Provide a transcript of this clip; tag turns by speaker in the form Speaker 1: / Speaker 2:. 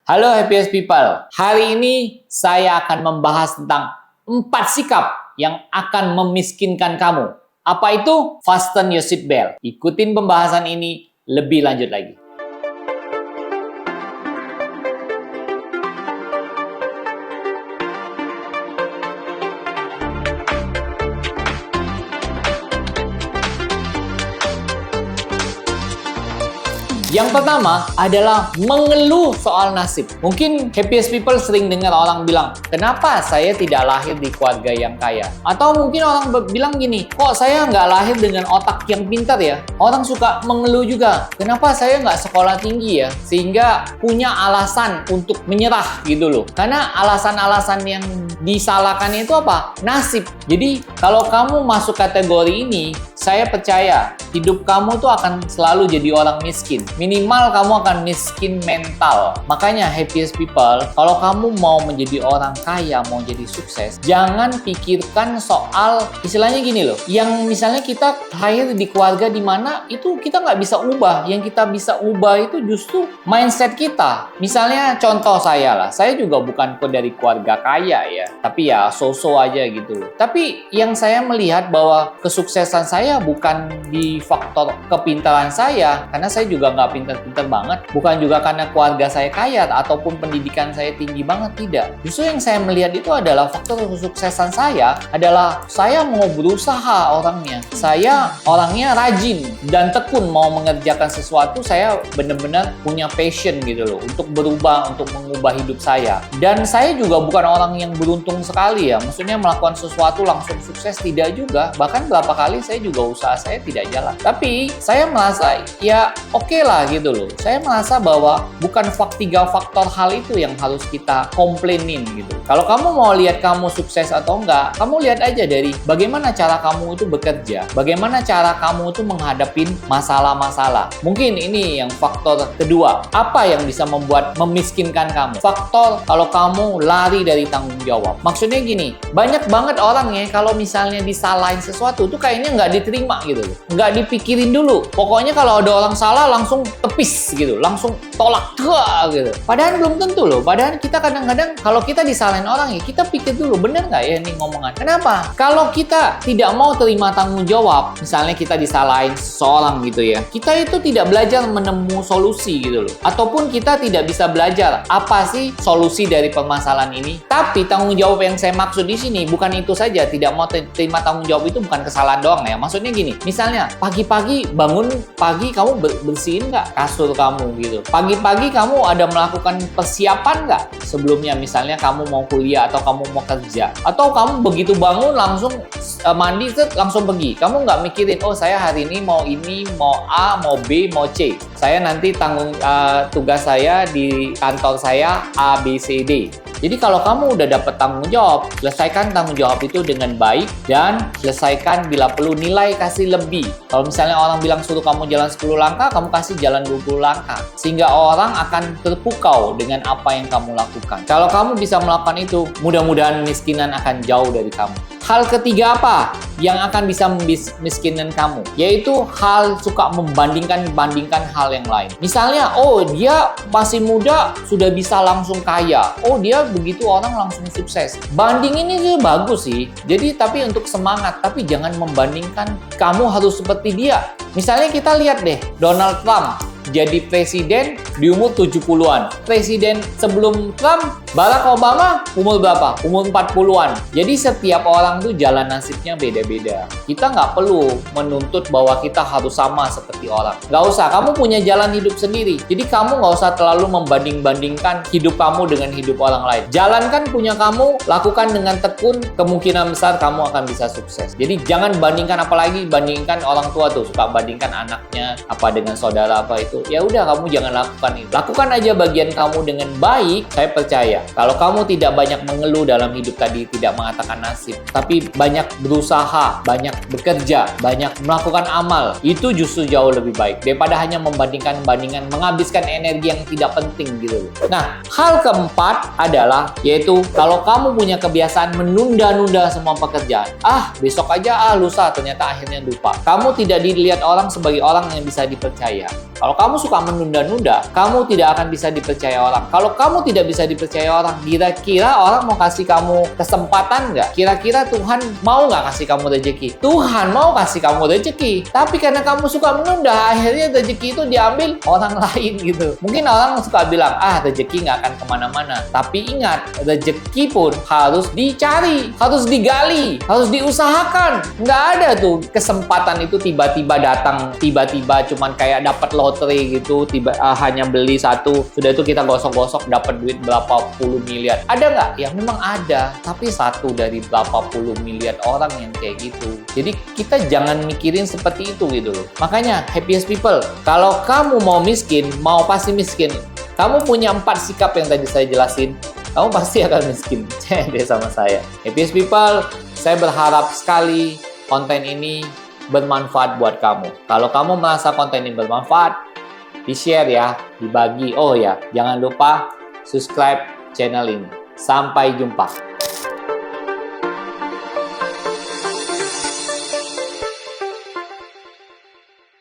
Speaker 1: Halo Happiest People, hari ini saya akan membahas tentang 4 sikap yang akan memiskinkan kamu. Apa itu? Fasten your seatbelt. Ikutin pembahasan ini lebih lanjut lagi. Yang pertama adalah mengeluh soal nasib. Mungkin Happiest People sering dengar orang bilang, kenapa saya tidak lahir di keluarga yang kaya? Atau mungkin orang bilang gini, kok saya nggak lahir dengan otak yang pintar ya? Orang suka mengeluh juga, kenapa saya nggak sekolah tinggi ya? Sehingga punya alasan untuk menyerah gitu loh. Karena alasan-alasan yang disalahkan itu apa? Nasib. Jadi kalau kamu masuk kategori ini, saya percaya hidup kamu tuh akan selalu jadi orang miskin. Minimal kamu akan miskin mental. Makanya Happiest People, kalau kamu mau menjadi orang kaya, mau jadi sukses, jangan pikirkan soal, istilahnya gini loh, yang misalnya kita lahir di keluarga di mana itu kita nggak bisa ubah. Yang kita bisa ubah itu justru mindset kita. Misalnya contoh saya lah, saya juga bukan dari keluarga kaya ya, tapi ya so-so aja gitu loh. Tapi yang saya melihat bahwa kesuksesan saya bukan di faktor kepintaran saya, karena saya juga nggak pintar-pintar banget, bukan juga karena keluarga saya kaya ataupun pendidikan saya tinggi banget, tidak. Justru yang saya melihat itu adalah faktor kesuksesan saya adalah saya mau berusaha orangnya, saya orangnya rajin dan tekun mau mengerjakan sesuatu, saya benar-benar punya passion gitu loh untuk berubah, untuk mengubah hidup saya. Dan saya juga bukan orang yang beruntung sekali ya, maksudnya melakukan sesuatu langsung sukses, tidak juga. Bahkan berapa kali saya juga usaha saya tidak jalan. Tapi saya merasa ya oke lah gitu loh. Saya merasa bahwa bukan 3 faktor hal itu yang harus kita komplainin gitu. Kalau kamu mau lihat kamu sukses atau enggak, kamu lihat aja dari bagaimana cara kamu itu bekerja, bagaimana cara kamu itu menghadapin masalah-masalah. Mungkin ini yang faktor kedua. Apa yang bisa membuat memiskinkan kamu? Faktor kalau kamu lari dari tanggung jawab. Maksudnya gini, banyak banget orang ya kalau misalnya disalahin sesuatu itu kayaknya nggak diterima gitu loh. Nggak dipikirin dulu. Pokoknya kalau ada orang salah langsung tepis gitu, langsung tolak gitu. Padahal belum tentu loh. Padahal kita kadang-kadang kalau kita disalahin orang ya kita pikir dulu bener nggak ya ini ngomongan. Kenapa? Kalau kita tidak mau terima tanggung jawab, misalnya kita disalahin seseorang gitu ya, kita itu tidak belajar menemu solusi gitu loh. Ataupun kita tidak bisa belajar apa sih solusi dari permasalahan ini. Tapi tanggung jawab yang saya maksud di sini bukan itu saja. Tidak mau terima tanggung jawab itu bukan kesalahan doang ya. Maksudnya gini, misalnya pagi-pagi bangun pagi kamu bersihin nggak kasur kamu gitu. Pagi-pagi kamu ada melakukan persiapan nggak sebelumnya, misalnya kamu mau kuliah atau kamu mau kerja, atau kamu begitu bangun langsung mandi langsung pergi. Kamu nggak mikirin, oh saya hari ini, mau A, mau B, mau C. Saya nanti tanggung tugas saya di kantor saya A, B, C, D. Jadi kalau kamu udah dapat tanggung jawab, selesaikan tanggung jawab itu dengan baik dan selesaikan bila perlu nilai kasih lebih. Kalau misalnya orang bilang suruh kamu jalan 10 langkah, kamu kasih jalan 20 langkah. Sehingga orang akan terpukau dengan apa yang kamu lakukan. Kalau kamu bisa melakukan itu, mudah-mudahan miskinan akan jauh dari kamu. Hal ketiga apa yang akan bisa memiskinkan kamu? Yaitu hal suka membandingkan hal yang lain. Misalnya, oh dia masih muda sudah bisa langsung kaya. Oh dia begitu orang langsung sukses. Banding ini juga bagus sih. Jadi tapi untuk semangat, tapi jangan membandingkan kamu harus seperti dia. Misalnya kita lihat deh, Donald Trump jadi presiden di umur 70-an. Presiden sebelum Trump, Barack Obama, umur berapa? Umur 40-an. Jadi setiap orang tuh jalan nasibnya beda-beda. Kita nggak perlu menuntut bahwa kita harus sama seperti orang. Nggak usah, kamu punya jalan hidup sendiri. Jadi kamu nggak usah terlalu membanding-bandingkan hidup kamu dengan hidup orang lain. Jalankan punya kamu, lakukan dengan tekun, kemungkinan besar kamu akan bisa sukses. Jadi jangan bandingkan, apalagi bandingkan orang tua tuh, suka bandingkan anaknya apa dengan saudara apa itu. Ya udah, kamu jangan lakukan itu. Lakukan aja bagian kamu dengan baik. Saya percaya kalau kamu tidak banyak mengeluh dalam hidup tadi, tidak mengatakan nasib, tapi banyak berusaha, banyak bekerja, banyak melakukan amal, itu justru jauh lebih baik daripada hanya membandingkan, menghabiskan energi yang tidak penting gitu. Nah, hal keempat adalah yaitu kalau kamu punya kebiasaan menunda-nunda semua pekerjaan. Besok aja, lusa, ternyata akhirnya lupa. Kamu tidak dilihat orang sebagai orang yang bisa dipercaya. Kalau kamu suka menunda-nunda, kamu tidak akan bisa dipercaya orang. Kalau kamu tidak bisa dipercaya orang, kira-kira orang mau kasih kamu kesempatan nggak? Kira-kira Tuhan mau nggak kasih kamu rezeki? Tuhan mau kasih kamu rezeki, tapi karena kamu suka menunda, akhirnya rezeki itu diambil orang lain gitu. Mungkin orang suka bilang, rezeki nggak akan kemana-mana. Tapi ingat, rezeki pun harus dicari, harus digali, harus diusahakan. Nggak ada tuh kesempatan itu tiba-tiba datang, tiba-tiba cuman kayak dapat lotre gitu, hanya beli satu, sudah itu kita gosok-gosok dapat duit berapa puluh miliar. Ada nggak? Ya memang ada, tapi satu dari berapa puluh miliar orang yang kayak gitu. Jadi kita jangan mikirin seperti itu gitu loh. Makanya happiest people, kalau kamu mau miskin, mau pasti miskin. Kamu punya 4 sikap yang tadi saya jelasin, kamu pasti akan miskin. Deh sama saya. Happiest people, saya berharap sekali konten ini bermanfaat buat kamu. Kalau kamu merasa konten ini bermanfaat, di-share ya, dibagi. Oh ya, jangan lupa subscribe channel ini. Sampai jumpa.